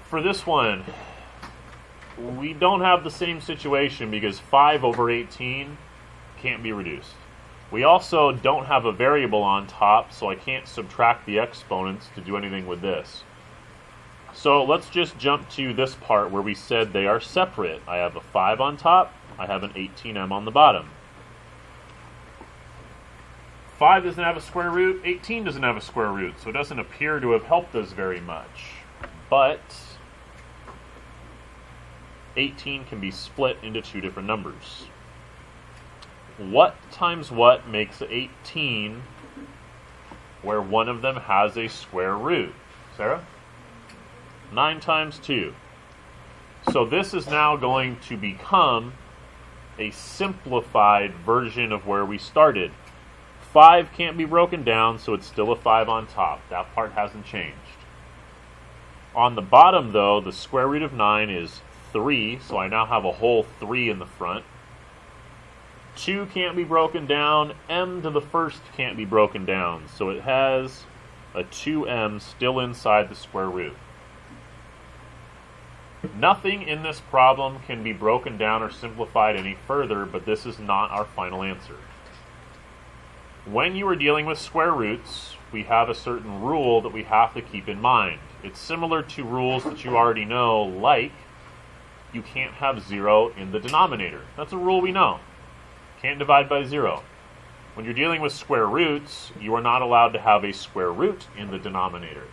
For this one, we don't have the same situation because 5 over 18 can't be reduced. We also don't have a variable on top, so I can't subtract the exponents to do anything with this. So let's just jump to this part where we said they are separate. I have a 5 on top, I have an 18m on the bottom. 5 doesn't have a square root, 18 doesn't have a square root, so it doesn't appear to have helped us very much. But 18 can be split into two different numbers. What times what makes 18 where one of them has a square root? Sarah? 9 times 2. So this is now going to become a simplified version of where we started. 5 can't be broken down, so it's still a 5 on top. That part hasn't changed. On the bottom, though, the square root of 9 is 3, so I now have a whole 3 in the front. 2 can't be broken down. M to the first can't be broken down, so it has a 2m still inside the square root. Nothing in this problem can be broken down or simplified any further, but this is not our final answer. When you are dealing with square roots, we have a certain rule that we have to keep in mind. It's similar to rules that you already know, like you can't have 0 in the denominator. That's a rule we know. Can't divide by 0. When you're dealing with square roots, you are not allowed to have a square root in the denominator.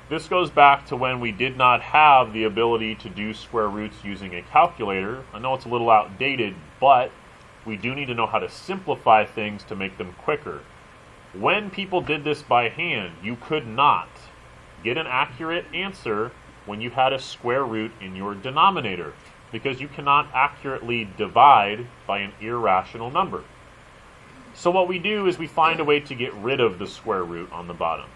This goes back to when we did not have the ability to do square roots using a calculator. I know it's a little outdated, but we do need to know how to simplify things to make them quicker. When people did this by hand, you could not get an accurate answer when you had a square root in your denominator, because you cannot accurately divide by an irrational number. So what we do is we find a way to get rid of the square root on the bottom.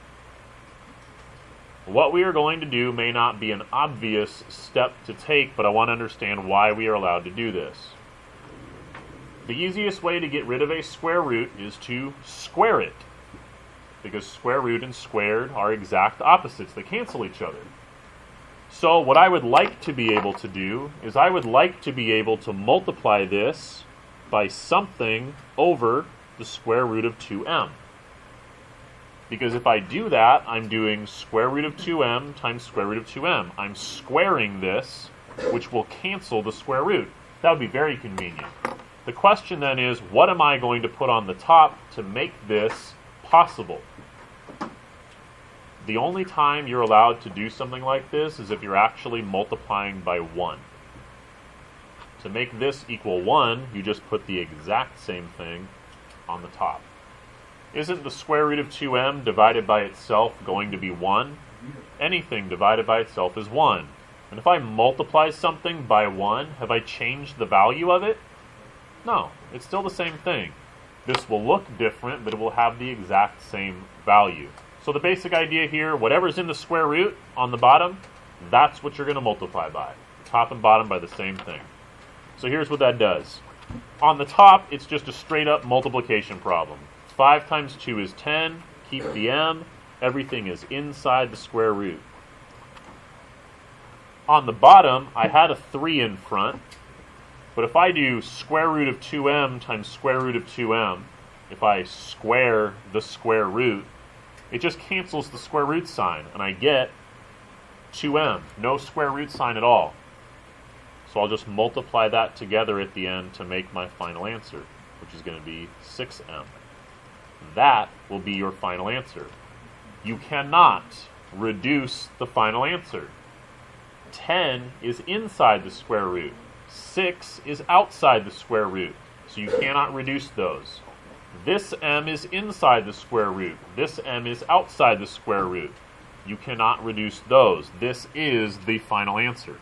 What we are going to do may not be an obvious step to take, but I want to understand why we are allowed to do this. The easiest way to get rid of a square root is to square it, because square root and squared are exact opposites. They cancel each other. So what I would like to be able to do is I would like to be able to multiply this by something over the square root of 2m. Because if I do that, I'm doing square root of 2m times square root of 2m. I'm squaring this, which will cancel the square root. That would be very convenient. The question then is, what am I going to put on the top to make this possible? The only time you're allowed to do something like this is if you're actually multiplying by 1. To make this equal 1, you just put the exact same thing on the top. Isn't the square root of 2m divided by itself going to be 1? Anything divided by itself is 1. And if I multiply something by 1, have I changed the value of it? No, it's still the same thing. This will look different, but it will have the exact same value. So the basic idea here, whatever's in the square root on the bottom, that's what you're going to multiply by. Top and bottom by the same thing. So here's what that does. On the top, it's just a straight up multiplication problem. 5 times 2 is 10. Keep the m. Everything is inside the square root. On the bottom, I had a 3 in front. But if I do square root of 2m times square root of 2m, if I square the square root, it just cancels the square root sign, and I get 2m, no square root sign at all. So I'll just multiply that together at the end to make my final answer, which is going to be 6m. That will be your final answer. You cannot reduce the final answer. 10 is inside the square root. 6 is outside the square root, so you cannot reduce those. This m is inside the square root. This m is outside the square root. You cannot reduce those. This is the final answer.